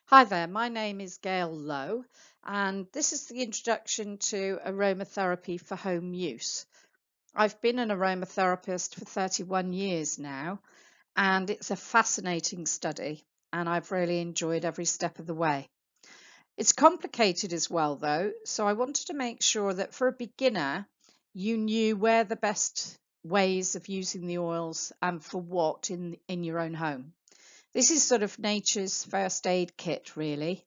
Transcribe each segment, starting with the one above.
Hi there, my name is Gail Lowe, and this is the introduction to aromatherapy for home use. I've been an aromatherapist for 31 years now, and it's a fascinating study, and I've really enjoyed every step of the way. It's complicated as well, though, so I wanted to make sure that for a beginner, you knew where the best ways of using the oils and for what in your own home. This is sort of nature's first aid kit, really.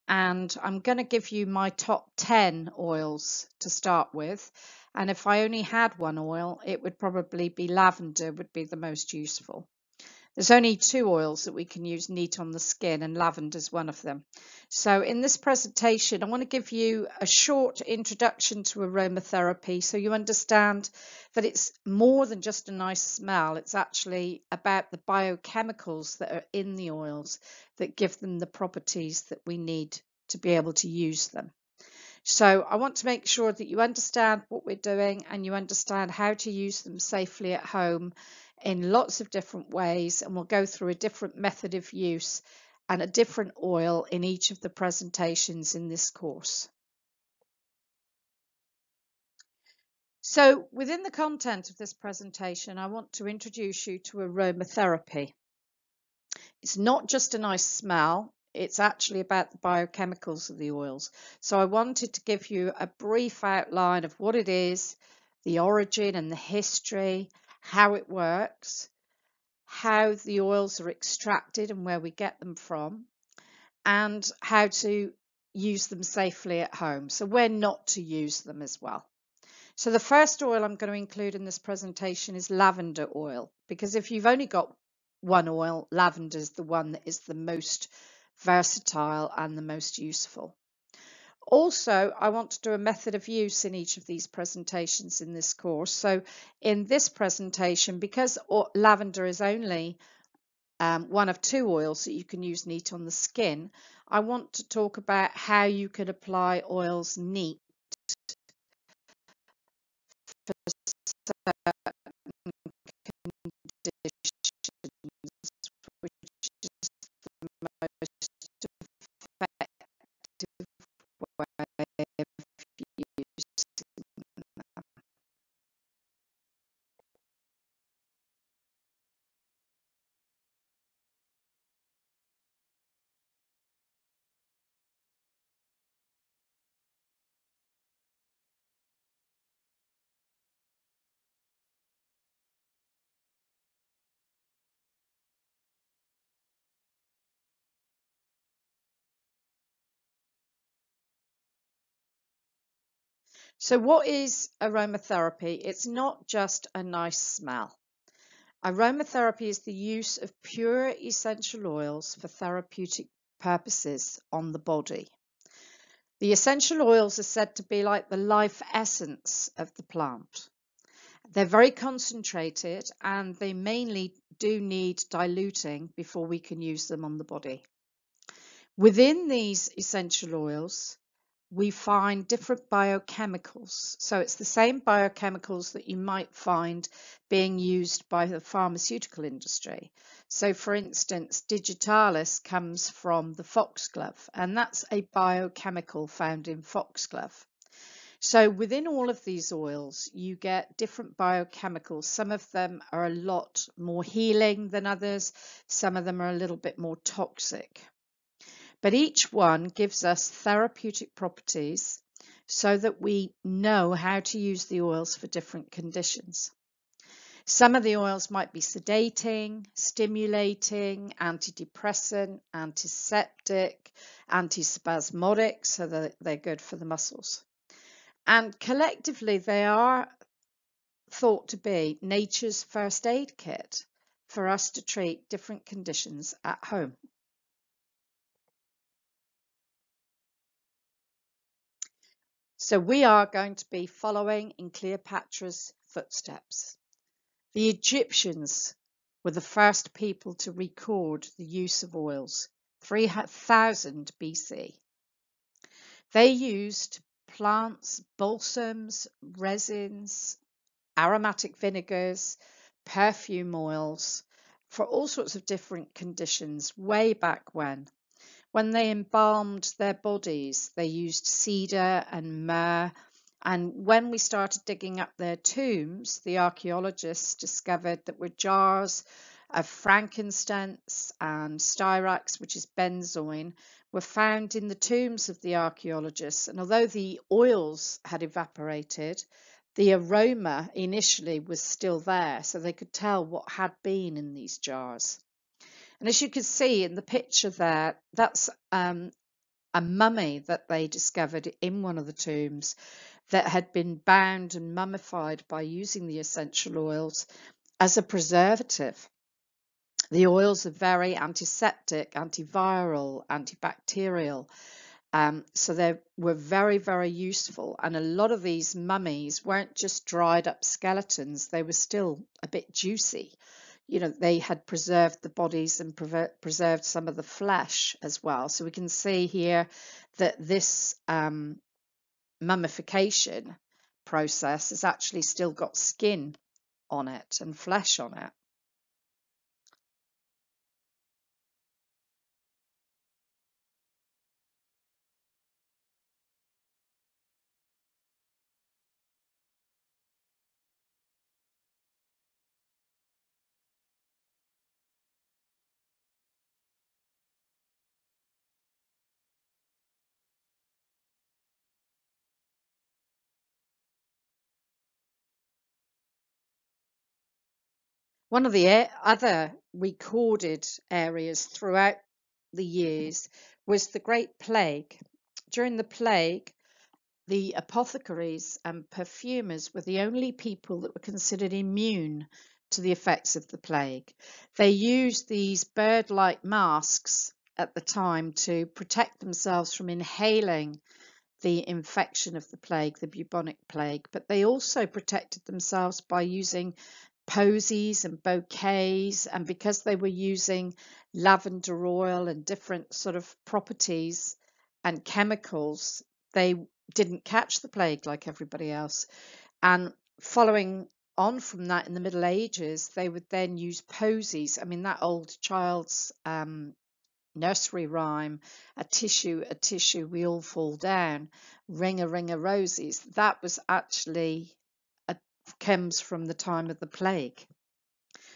And I'm going to give you my top 10 oils to start with. And if I only had one oil, it would probably be lavender would be the most useful. There's only two oils that we can use neat on the skin, and lavender is one of them. So in this presentation, I want to give you a short introduction to aromatherapy so you understand that it's more than just a nice smell. It's actually about the biochemicals that are in the oils that give them the properties that we need to be able to use them. So I want to make sure that you understand what we're doing and you understand how to use them safely at home in lots of different ways, and we'll go through a different method of use and a different oil in each of the presentations in this course. So within the content of this presentation, I want to introduce you to aromatherapy. It's not just a nice smell, it's actually about the biochemicals of the oils. So I wanted to give you a brief outline of what it is, the origin and the history, how it works, how the oils are extracted and where we get them from, and how to use them safely at home. So where not to use them as well. So the first oil I'm going to include in this presentation is lavender oil, because if you've only got one oil, lavender is the one that is the most versatile and the most useful. Also, I want to do a method of use in each of these presentations in this course. So in this presentation, because lavender is only one of two oils that you can use neat on the skin, I want to talk about how you could apply oils neat for certain conditions, which is the most effective way of using them. So what is aromatherapy? It's not just a nice smell. Aromatherapy is the use of pure essential oils for therapeutic purposes on the body. The essential oils are said to be like the life essence of the plant. They're very concentrated and they mainly do need diluting before we can use them on the body. Within these essential oils, we find different biochemicals. So it's the same biochemicals that you might find being used by the pharmaceutical industry. So for instance, digitalis comes from the foxglove, and that's a biochemical found in foxglove. So within all of these oils, you get different biochemicals. Some of them are a lot more healing than others. Some of them are a little bit more toxic. But each one gives us therapeutic properties so that we know how to use the oils for different conditions. Some of the oils might be sedating, stimulating, antidepressant, antiseptic, antispasmodic, so that they're good for the muscles. And collectively, they are thought to be nature's first aid kit for us to treat different conditions at home. So we are going to be following in Cleopatra's footsteps. The Egyptians were the first people to record the use of oils, 3000 BC. They used plants, balsams, resins, aromatic vinegars, perfume oils for all sorts of different conditions way back when. When they embalmed their bodies, they used cedar and myrrh. And when we started digging up their tombs, the archaeologists discovered that were jars of frankincense and styrax, which is benzoin, were found in the tombs of the archaeologists. And although the oils had evaporated, the aroma initially was still there, so they could tell what had been in these jars. And as you can see in the picture there, that's a mummy that they discovered in one of the tombs that had been bound and mummified by using the essential oils as a preservative. The oils are very antiseptic, antiviral, antibacterial. So they were very, very useful. And a lot of these mummies weren't just dried up skeletons, they were still a bit juicy. You know, they had preserved the bodies and preserved some of the flesh as well. So we can see here that this mummification process has actually still got skin on it and flesh on it. One of the other recorded areas throughout the years was the Great Plague. During the plague, the apothecaries and perfumers were the only people that were considered immune to the effects of the plague. They used these bird-like masks at the time to protect themselves from inhaling the infection of the plague, the bubonic plague, but they also protected themselves by using posies and bouquets, and because they were using lavender oil and different sort of properties and chemicals, they didn't catch the plague like everybody else. And following on from that, in the Middle Ages, they would then use posies. I mean, that old child's nursery rhyme, a tissue, we all fall down, ring a roses. That was actually comes from the time of the plague.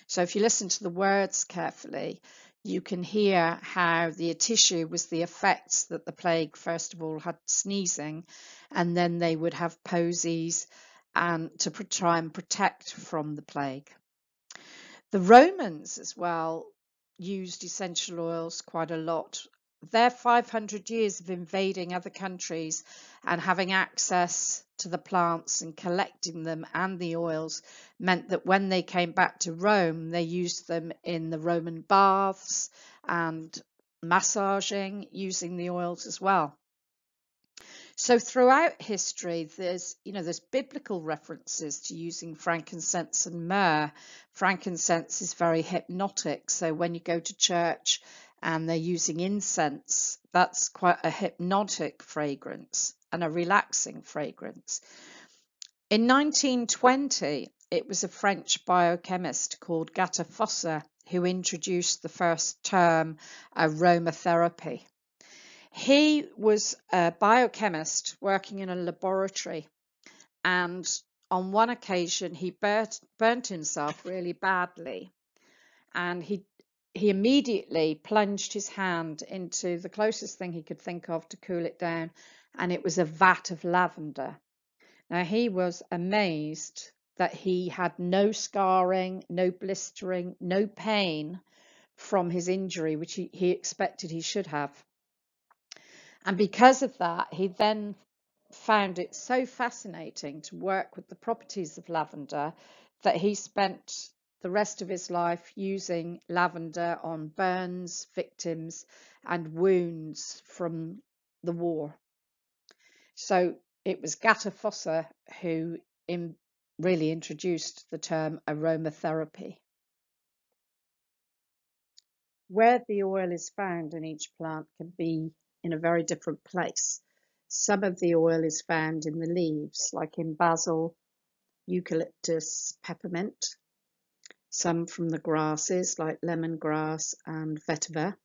So if you listen to the words carefully, you can hear how the tissue was the effects that the plague first of all had sneezing, and then they would have posies and to try and protect from the plague. The Romans as well used essential oils quite a lot. Their 500 years of invading other countries and having access to the plants and collecting them and the oils meant that when they came back to Rome, they used them in the Roman baths and massaging using the oils as well. So throughout history, there's biblical references to using frankincense and myrrh. Frankincense is very hypnotic. So when you go to church and they're using incense, that's quite a hypnotic fragrance and a relaxing fragrance. In 1920, it was a French biochemist called Gatter who introduced the first term aromatherapy. He was a biochemist working in a laboratory, and on one occasion he burnt himself really badly, and he immediately plunged his hand into the closest thing he could think of to cool it down, and it was a vat of lavender. Now he was amazed that he had no scarring, no blistering, no pain from his injury, which he expected he should have. And because of that, he then found it so fascinating to work with the properties of lavender that he spent the rest of his life using lavender on burns, victims, and wounds from the war. So it was Gatter who really introduced the term aromatherapy. Where the oil is found in each plant can be in a very different place. Some of the oil is found in the leaves, like in basil, eucalyptus, peppermint. Some from the grasses, like lemongrass and vetiver.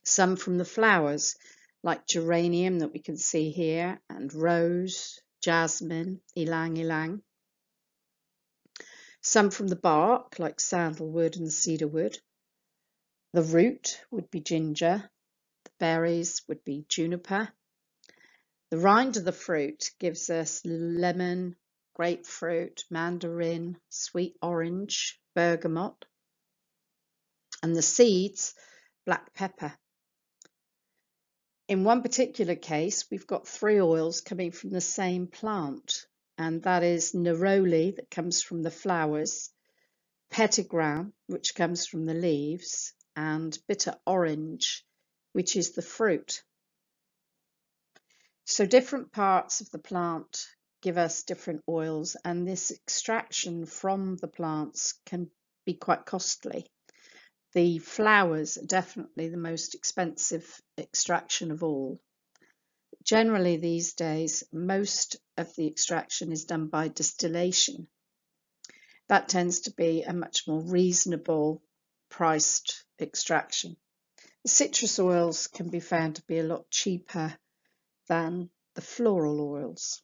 Some from the flowers, like geranium that we can see here, and rose, jasmine, ylang ylang. Some from the bark, like sandalwood and cedarwood. The root would be ginger. The berries would be juniper. The rind of the fruit gives us lemon, grapefruit, mandarin, sweet orange, bergamot. And the seeds, black pepper. In one particular case, we've got 3 oils coming from the same plant, and that is neroli, that comes from the flowers, petitgrain, which comes from the leaves, and bitter orange, which is the fruit. So different parts of the plant give us different oils, and this extraction from the plants can be quite costly. The flowers are definitely the most expensive extraction of all. Generally these days, most of the extraction is done by distillation. That tends to be a much more reasonable priced extraction. The citrus oils can be found to be a lot cheaper than the floral oils.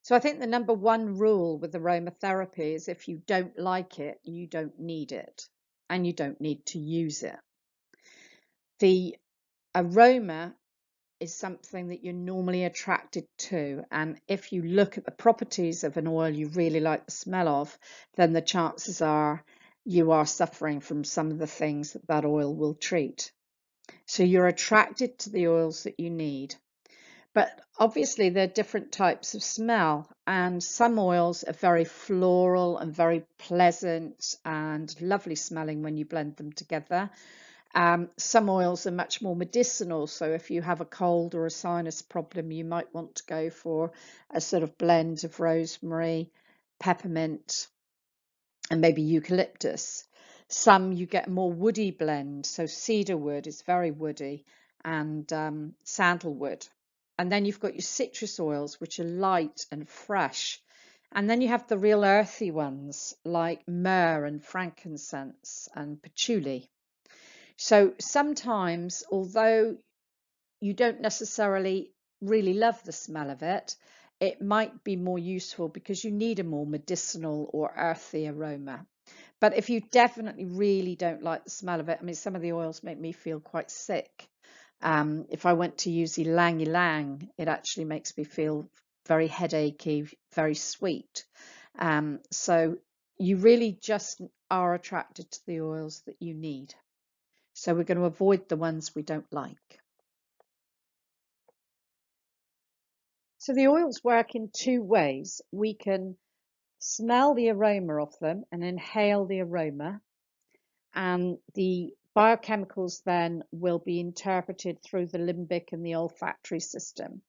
So I think the number one rule with aromatherapy is if you don't like it, you don't need it, and you don't need to use it. The aroma is something that you're normally attracted to, and if you look at the properties of an oil you really like the smell of, then the chances are you are suffering from some of the things that that oil will treat. So you're attracted to the oils that you need. But obviously there are different types of smell, and some oils are very floral and very pleasant and lovely smelling when you blend them together. Some oils are much more medicinal, so if you have a cold or a sinus problem, you might want to go for a sort of blend of rosemary, peppermint, and maybe eucalyptus. Some you get a more woody blend, so cedarwood is very woody, and sandalwood. And then you've got your citrus oils, which are light and fresh. And then you have the real earthy ones like myrrh and frankincense and patchouli. So sometimes, although you don't necessarily really love the smell of it, it might be more useful because you need a more medicinal or earthy aroma. But if you definitely really don't like the smell of it, I mean, some of the oils make me feel quite sick. If I went to use ylang ylang, it actually makes me feel very headachy, very sweet. So you really just are attracted to the oils that you need. So we're going to avoid the ones we don't like. So the oils work in 2 ways. We can smell the aroma of them and inhale the aroma, and the biochemicals then will be interpreted through the limbic and the olfactory system.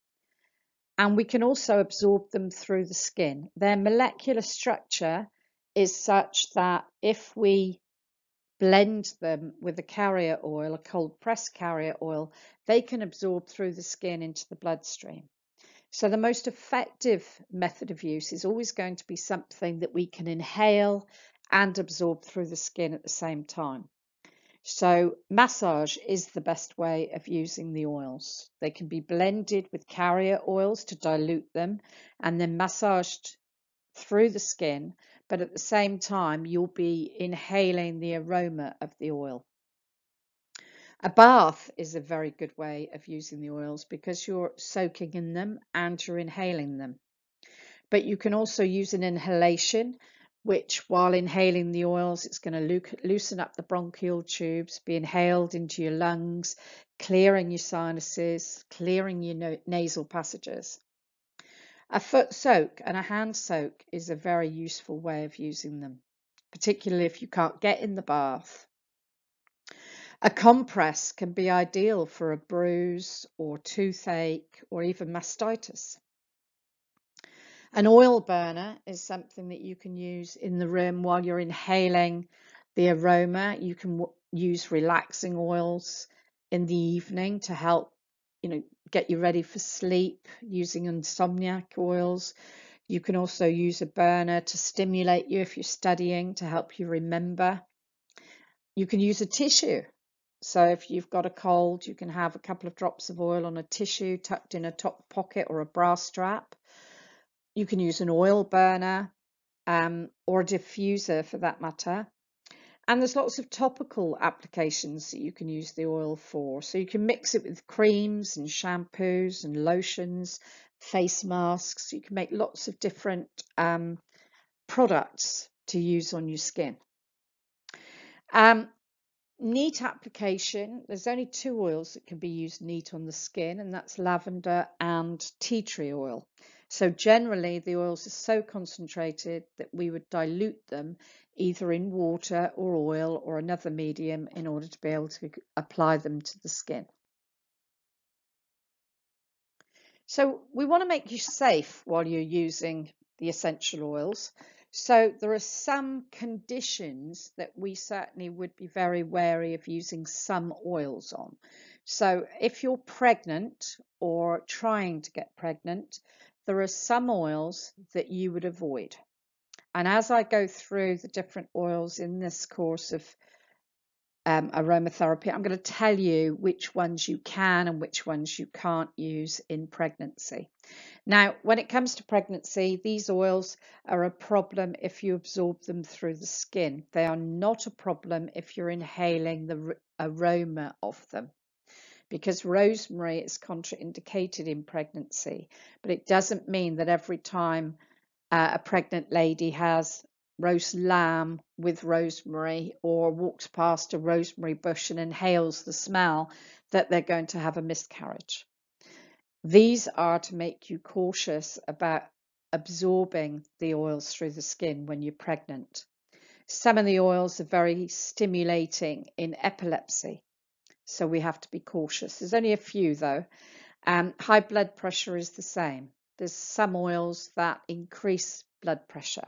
And we can also absorb them through the skin. Their molecular structure is such that if we blend them with a carrier oil, a cold pressed carrier oil, they can absorb through the skin into the bloodstream. So the most effective method of use is always going to be something that we can inhale and absorb through the skin at the same time. So massage is the best way of using the oils. They can be blended with carrier oils to dilute them and then massaged through the skin. but at the same time, you'll be inhaling the aroma of the oil. A bath is a very good way of using the oils because you're soaking in them and you're inhaling them. But you can also use an inhalation, which while inhaling the oils, it's going to loosen up the bronchial tubes, be inhaled into your lungs, clearing your sinuses, clearing your nasal passages. A foot soak and a hand soak is a very useful way of using them, particularly if you can't get in the bath. A compress can be ideal for a bruise or toothache or even mastitis. An oil burner is something that you can use in the room while you're inhaling the aroma. You can use relaxing oils in the evening to help, get you ready for sleep using insomniac oils. You can also use a burner to stimulate you if you're studying to help you remember. You can use a tissue. So if you've got a cold, you can have a couple of drops of oil on a tissue tucked in a top pocket or a bra strap. You can use an oil burner or a diffuser for that matter. And there's lots of topical applications that you can use the oil for. So you can mix it with creams and shampoos and lotions, face masks. You can make lots of different products to use on your skin. Neat application. There's only two oils that can be used neat on the skin, and that's lavender and tea tree oil. So generally the oils are so concentrated that we would dilute them either in water or oil or another medium in order to be able to apply them to the skin. So we want to make you safe while you're using the essential oils. So there are some conditions that we certainly would be very wary of using some oils on. So if you're pregnant or trying to get pregnant, there are some oils that you would avoid. And as I go through the different oils in this course of aromatherapy, I'm going to tell you which ones you can and which ones you can't use in pregnancy. Now, when it comes to pregnancy, these oils are a problem if you absorb them through the skin. They are not a problem if you're inhaling the aroma of them, because rosemary is contraindicated in pregnancy, but it doesn't mean that every time a pregnant lady has roast lamb with rosemary or walks past a rosemary bush and inhales the smell that they're going to have a miscarriage. These are to make you cautious about absorbing the oils through the skin when you're pregnant. Some of the oils are very stimulating in epilepsy, so we have to be cautious. There's only a few though. High blood pressure is the same. There's some oils that increase blood pressure.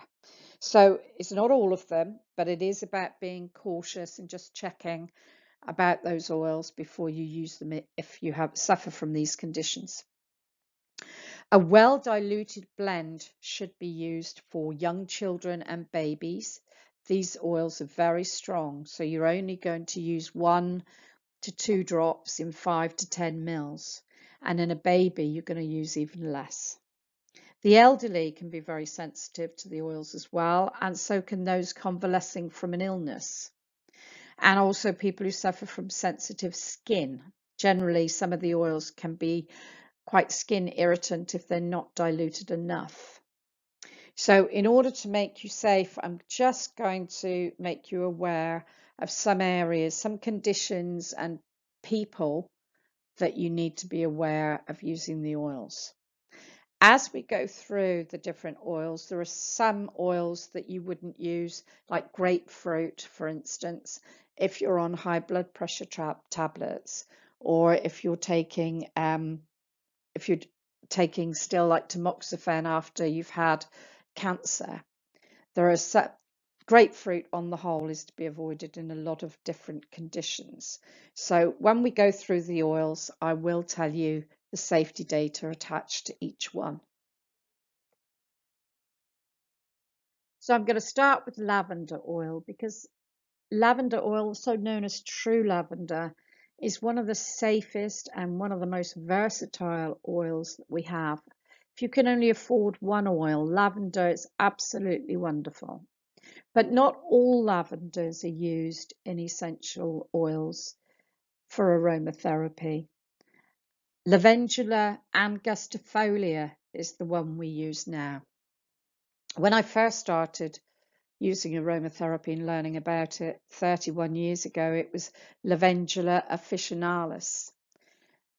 So it's not all of them, but it is about being cautious and just checking about those oils before you use them if you suffer from these conditions. A well diluted blend should be used for young children and babies. These oils are very strong, so you're only going to use 1 to 2 drops in 5 to 10 mils. And in a baby, you're going to use even less. The elderly can be very sensitive to the oils as well, and so can those convalescing from an illness. And also people who suffer from sensitive skin. Generally, some of the oils can be quite skin irritant if they're not diluted enough. So in order to make you safe, I'm just going to make you aware of some areas, some conditions and people that you need to be aware of using the oils. As we go through the different oils, there are some oils that you wouldn't use, like grapefruit, for instance, if you're on high blood pressure tablets, or if you're taking still like tamoxifen after you've had cancer. Grapefruit on the whole is to be avoided in a lot of different conditions. So when we go through the oils, I will tell you the safety data attached to each one. So I'm going to start with lavender oil, because lavender oil, also known as true lavender, is one of the safest and one of the most versatile oils that we have. If you can only afford one oil, lavender is absolutely wonderful. But not all lavenders are used in essential oils for aromatherapy. Lavender angustifolia is the one we use now. When I first started using aromatherapy and learning about it 31 years ago, it was Lavender officinalis.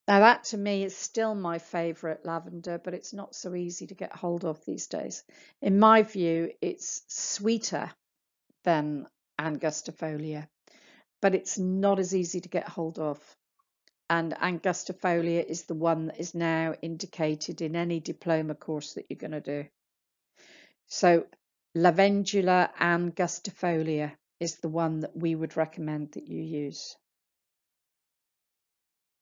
Now that to me is still my favourite lavender, but it's not so easy to get hold of these days. In my view, it's sweeter than angustifolia, but it's not as easy to get hold of. And angustifolia is the one that is now indicated in any diploma course that you're going to do. So Lavender angustifolia is the one that we would recommend that you use.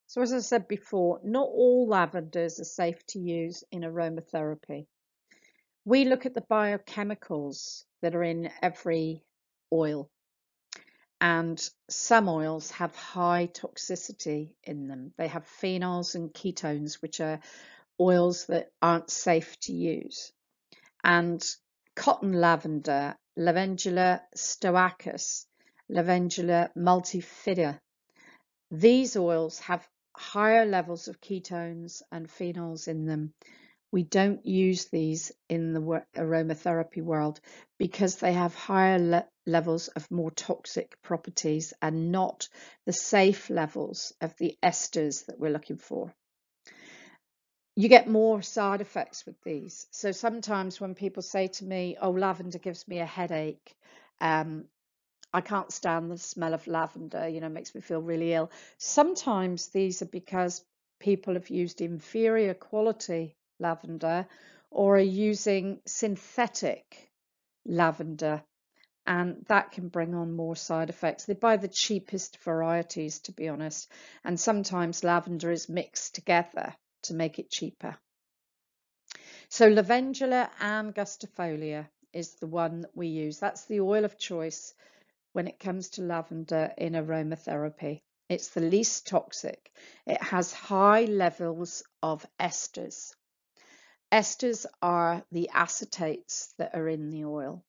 So as I said before, not all lavenders are safe to use in aromatherapy. We look at the biochemicals that are in every oil, and some oils have high toxicity in them. They have phenols and ketones, which are oils that aren't safe to use. And cotton lavender, Lavender stoicus, Lavender multifida, these oils have higher levels of ketones and phenols in them. We don't use these in the aromatherapy world because they have higher levels of more toxic properties and not the safe levels of the esters that we're looking for. You get more side effects with these. So sometimes when people say to me, oh, lavender gives me a headache, I can't stand the smell of lavender, you know, it makes me feel really ill. Sometimes these are because people have used inferior quality lavender or are using synthetic lavender, and that can bring on more side effects. They buy the cheapest varieties, to be honest, and sometimes lavender is mixed together to make it cheaper. So Lavender angustifolia is the one that we use. That's the oil of choice when it comes to lavender in aromatherapy. It's the least toxic. It has high levels of esters. Esters are the acetates that are in the oil,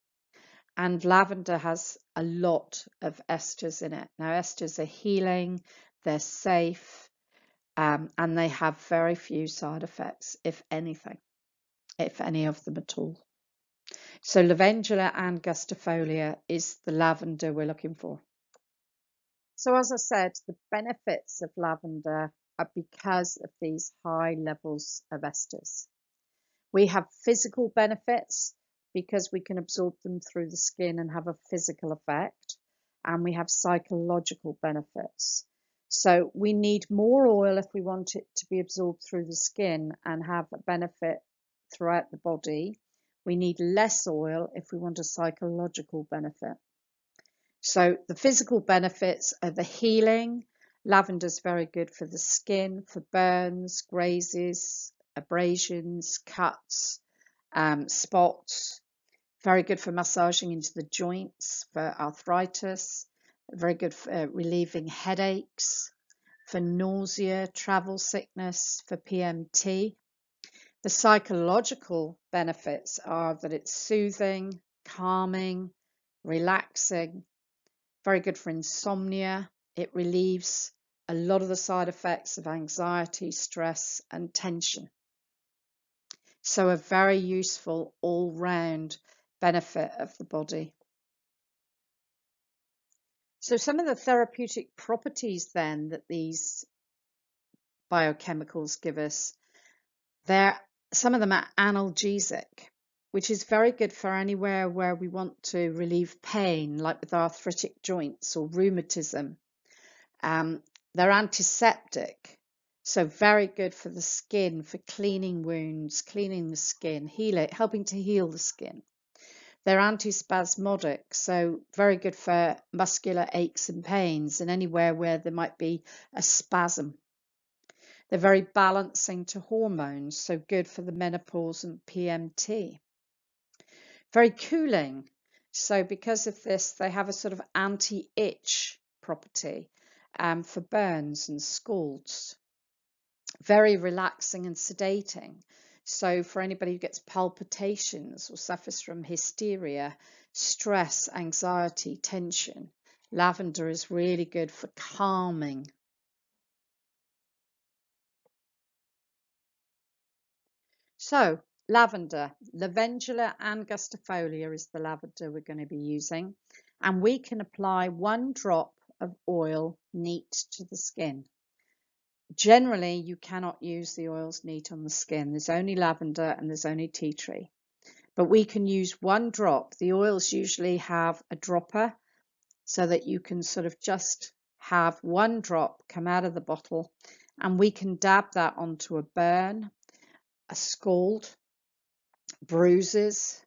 and lavender has a lot of esters in it. Now, esters are healing, they're safe, and they have very few side effects, if anything, if any of them at all. So Lavender angustifolia is the lavender we're looking for. So as I said, the benefits of lavender are because of these high levels of esters. We have physical benefits because we can absorb them through the skin and have a physical effect, and we have psychological benefits. So we need more oil if we want it to be absorbed through the skin and have a benefit throughout the body. We need less oil if we want a psychological benefit. So the physical benefits are the healing. Lavender is very good for the skin, for burns, grazes, abrasions, cuts, spots. Very good for massaging into the joints, for arthritis. Very good for relieving headaches, for nausea, travel sickness, for PMT. The psychological benefits are that it's soothing, calming, relaxing, very good for insomnia. It relieves a lot of the side effects of anxiety, stress, and tension. So a very useful all-round benefit of the body. So some of the therapeutic properties then that these biochemicals give us, some of them are analgesic, which is very good for anywhere where we want to relieve pain, like with arthritic joints or rheumatism. They're antiseptic, so very good for the skin, for cleaning wounds, cleaning the skin, helping to heal the skin. They're antispasmodic, so very good for muscular aches and pains and anywhere where there might be a spasm. They're very balancing to hormones, so good for the menopause and PMT. Very cooling, so because of this, they have a sort of anti-itch property for burns and scalds. Very relaxing and sedating, So for anybody who gets palpitations or suffers from hysteria, stress, anxiety, tension, lavender is really good for calming. So lavender, Lavender angustifolia is the lavender we're going to be using, and we can apply 1 drop of oil neat to the skin. Generally, you cannot use the oils neat on the skin. There's only lavender and there's only tea tree. But we can use 1 drop. The oils usually have a dropper so that you can sort of just have 1 drop come out of the bottle, and we can dab that onto a burn, a scald, bruises,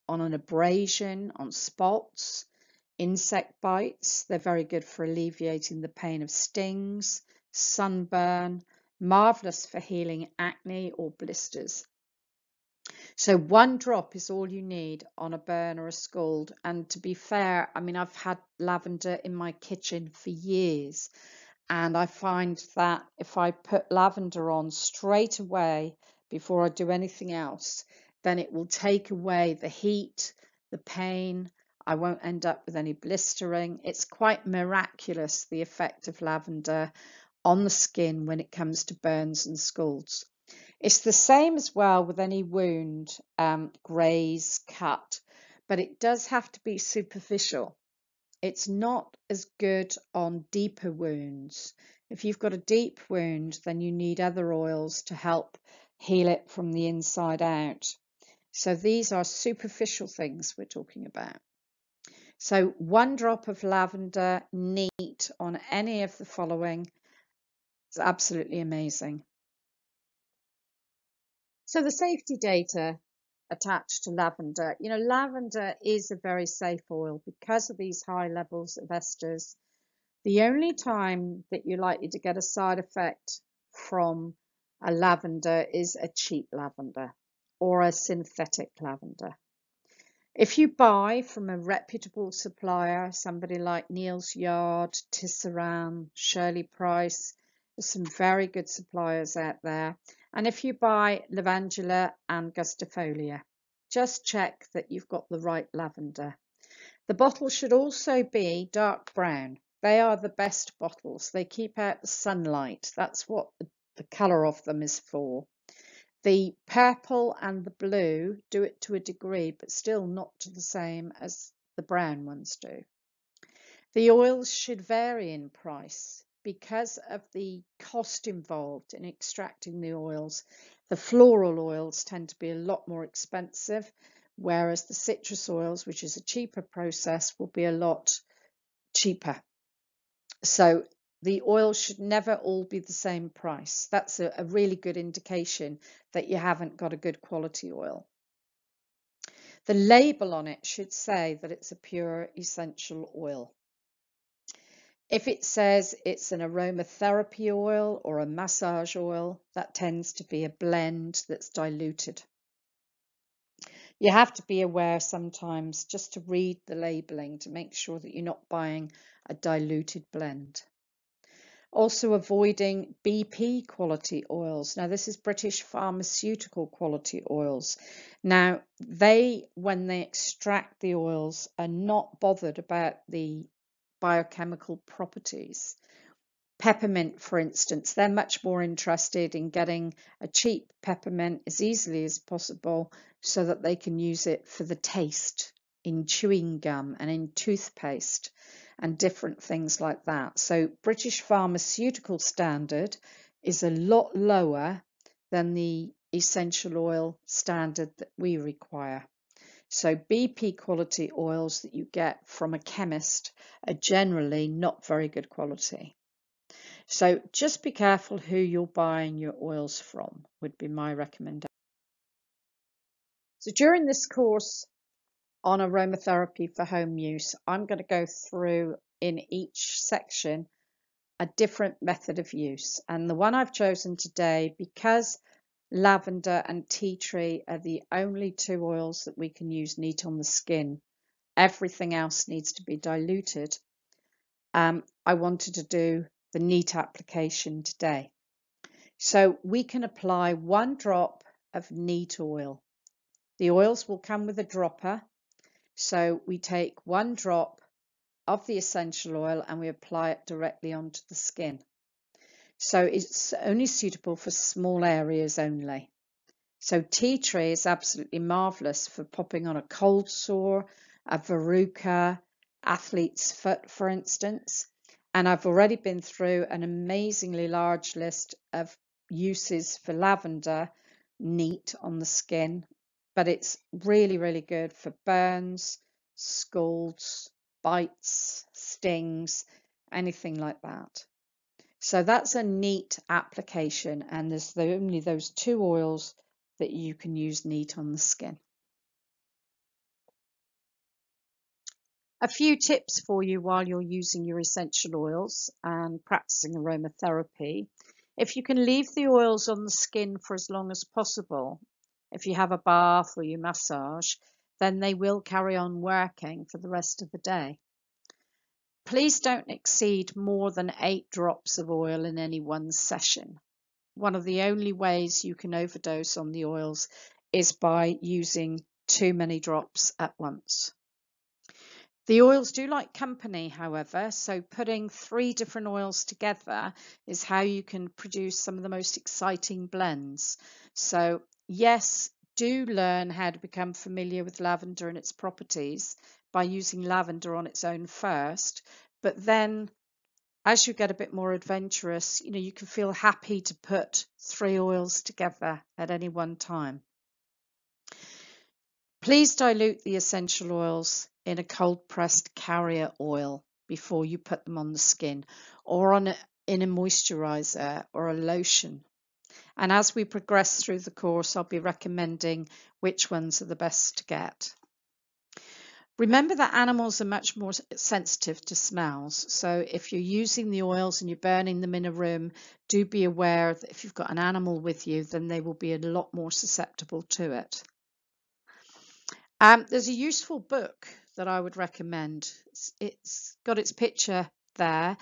on an abrasion, on spots, insect bites. They're very good for alleviating the pain of stings, sunburn, marvelous for healing acne or blisters. So 1 drop is all you need on a burn or a scald. And to be fair, I mean, I've had lavender in my kitchen for years, and I find that if I put lavender on straight away before I do anything else, then it will take away the heat, the pain. I won't end up with any blistering. It's quite miraculous, the effect of lavender on the skin when it comes to burns and scalds. It's the same as well with any wound, graze, cut, but it does have to be superficial. It's not as good on deeper wounds. If you've got a deep wound, then you need other oils to help heal it from the inside out. So these are superficial things we're talking about. So 1 drop of lavender neat on any of the following is absolutely amazing. So the safety data attached to lavender, lavender is a very safe oil because of these high levels of esters. The only time that you're likely to get a side effect from a lavender is a cheap lavender or a synthetic lavender. If you buy from a reputable supplier, somebody like Neal's Yard, Tisserand, Shirley Price, there's some very good suppliers out there. And if you buy Lavender angustifolia, just check that you've got the right lavender. The bottle should also be dark brown. They are the best bottles. They keep out the sunlight. That's what the colour of them is for. The purple and the blue do it to a degree, but still not to the same as the brown ones do. The oils should vary in price because of the cost involved in extracting the oils. The floral oils tend to be a lot more expensive, whereas the citrus oils, which is a cheaper process, will be a lot cheaper. So the oil should never all be the same price. That's a really good indication that you haven't got a good quality oil. The label on it should say that it's a pure essential oil. If it says it's an aromatherapy oil or a massage oil, that tends to be a blend that's diluted. You have to be aware sometimes just to read the labeling to make sure that you're not buying a diluted blend. Also avoiding BP quality oils. Now this is British pharmaceutical quality oils. Now when they extract the oils, are not bothered about the biochemical properties. Peppermint, for instance, they're much more interested in getting a cheap peppermint as easily as possible so that they can use it for the taste in chewing gum and in toothpaste and different things like that. So British pharmaceutical standard is a lot lower than the essential oil standard that we require. So BP quality oils that you get from a chemist are generally not very good quality. So just be careful who you're buying your oils from, would be my recommendation. So during this course on aromatherapy for home use, I'm going to go through in each section a different method of use. And the one I've chosen today, because lavender and tea tree are the only 2 oils that we can use neat on the skin, everything else needs to be diluted. I wanted to do the neat application today. So we can apply 1 drop of neat oil. The oils will come with a dropper. So we take 1 drop of the essential oil and we apply it directly onto the skin. So it's only suitable for small areas only. So tea tree is absolutely marvellous for popping on a cold sore, a verruca, athlete's foot, for instance. And I've already been through an amazingly large list of uses for lavender neat on the skin, but it's really, really good for burns, scalds, bites, stings, anything like that. So that's a neat application, and there's only those 2 oils that you can use neat on the skin. A few tips for you while you're using your essential oils and practicing aromatherapy. If you can leave the oils on the skin for as long as possible, if you have a bath or you massage, then they will carry on working for the rest of the day. Please don't exceed more than 8 drops of oil in any one session. One of the only ways you can overdose on the oils is by using too many drops at once. The oils do like company, however, so putting 3 different oils together is how you can produce some of the most exciting blends. So yes, do learn how to become familiar with lavender and its properties by using lavender on its own first, but then as you get a bit more adventurous, you can feel happy to put 3 oils together at any one time. Please dilute the essential oils in a cold pressed carrier oil before you put them on the skin, or in a moisturizer or a lotion. And as we progress through the course, I'll be recommending which ones are the best to get. Remember that animals are much more sensitive to smells. So if you're using the oils and you're burning them in a room, do be aware that if you've got an animal with you, then they will be a lot more susceptible to it. There's a useful book that I would recommend. It's got its picture there.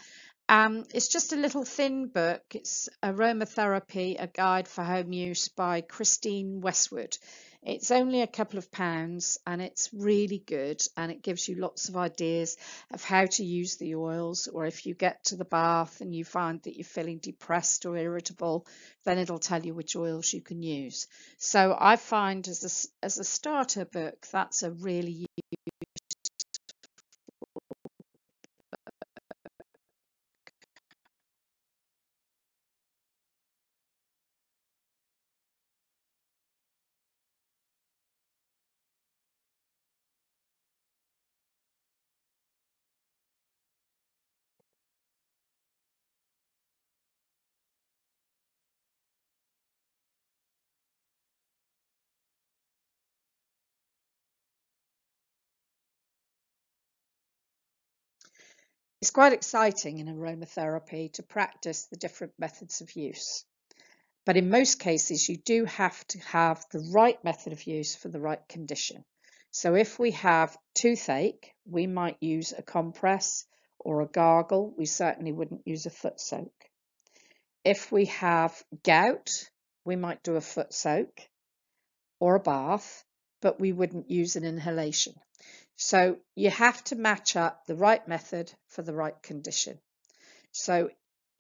It's just a little thin book. It's Aromatherapy, a Guide for Home Use by Christine Westwood. It's only a couple of pounds and it's really good, and it gives you lots of ideas of how to use the oils, or if you get to the bath and you find that you're feeling depressed or irritable, then it'll tell you which oils you can use. So I find as a starter book, that's a really It's quite exciting in aromatherapy to practice the different methods of use. But in most cases, you do have to have the right method of use for the right condition. So if we have toothache, we might use a compress or a gargle. We certainly wouldn't use a foot soak. If we have gout, we might do a foot soak or a bath, but we wouldn't use an inhalation. So you have to match up the right method for the right condition. So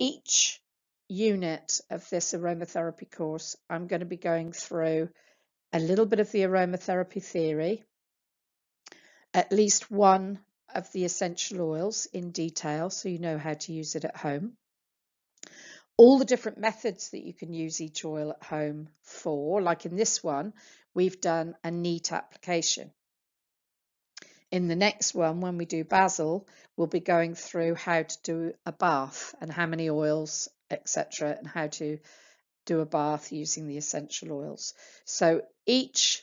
each unit of this aromatherapy course, I'm going to be going through a little bit of the aromatherapy theory, at least one of the essential oils in detail, so you know how to use it at home. All the different methods that you can use each oil at home for, like in this one, we've done a neat application. In the next one, when we do basil, we'll be going through how to do a bath and how many oils, etc., and how to do a bath using the essential oils. So each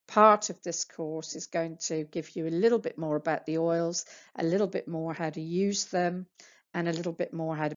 part of this course is going to give you a little bit more about the oils, a little bit more how to use them, and a little bit more how to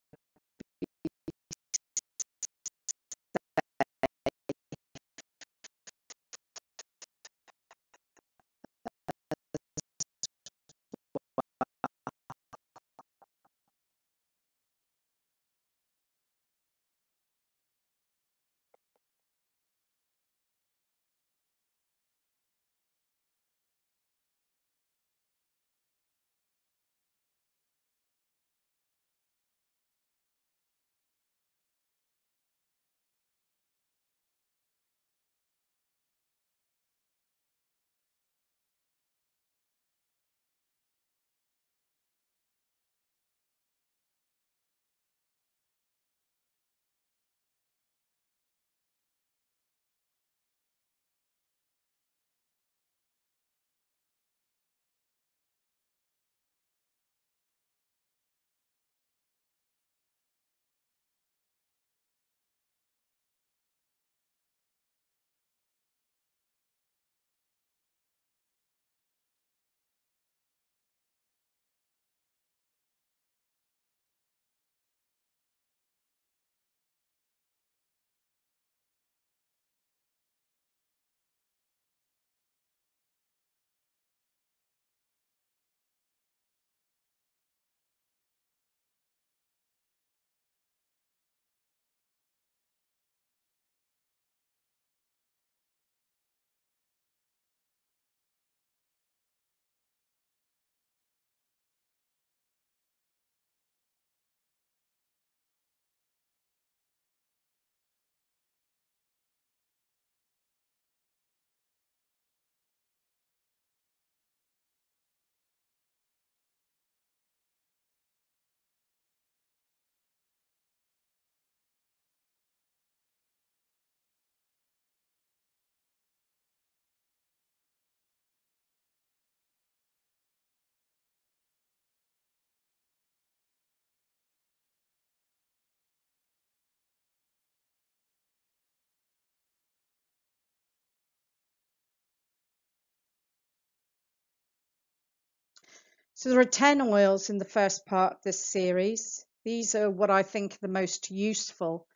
So there are 10 oils in the first part of this series. These are what I think are the most useful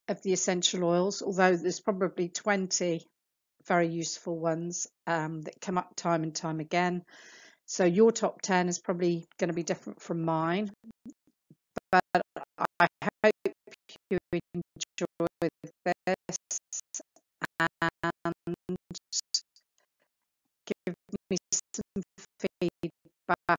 of the essential oils, although there's probably 20 very useful ones that come up time and time again. So your top 10 is probably going to be different from mine, but I hope you enjoy this and give me some feedback